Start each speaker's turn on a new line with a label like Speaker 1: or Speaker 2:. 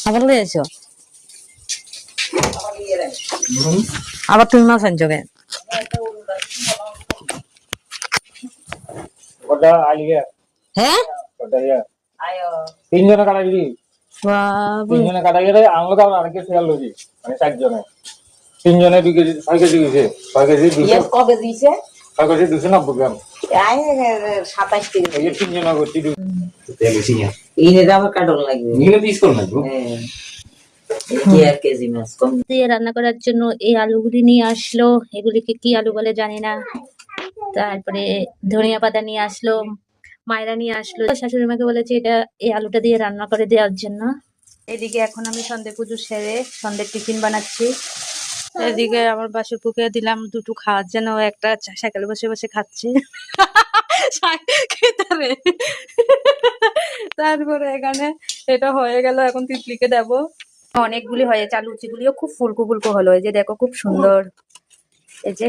Speaker 1: আবার লয়ে এসো আবার তুমি মাছ আনছো কেন?
Speaker 2: ওটা আলিয়া
Speaker 1: হ্যাঁ
Speaker 2: ওটা ইয়া তিনজনে কাটা গেলি তিনজনে কাটা গেলে আমরা তো আরেককে খেয়াল লইছি মানে 4 জনে তিনজনে 2 কেজি 6 কেজি গেছে 6 কেজি 200
Speaker 3: কবে দিছে
Speaker 2: 6 কেজি 290 গ্রাম
Speaker 3: 27 কেজি
Speaker 2: এই তিনজনে করছি
Speaker 3: ইনে দামে কাটন লাগবে
Speaker 2: নিলে পিস করব না
Speaker 3: কি আর কেজি মাছ কম
Speaker 1: দিয়ে রান্না করার জন্য এই আলুগুলি নিয়ে আসলো, এগুলিকে কি আলু বলে জানি না। তারপরে ধনিয়া পাতা নিয়ে আসলো, মায়েরা নিয়ে আসলো, শাশুড়ি মাকে বলেছে এটা এই আলুটা দিয়ে রান্না করে দেওয়ার জন্য। এদিকে এখন আমি সন্ধে পুজো সেরে সন্ধ্যের টিফিন বানাচ্ছি। এদিকে আমার বাসুপুকে দিলাম দুটো খাওয়ার জন্য, একটা সাইকেলে বসে বসে খাচ্ছে খেতারে। তারপরে এখানে এটা হয়ে গেল, এখন তিতলিকে দেবো। অনেকগুলি হয়েছে, আলু উচিগুলিও খুব ফুলকো ফুলকো হলো। এই যে দেখো খুব সুন্দর, এই যে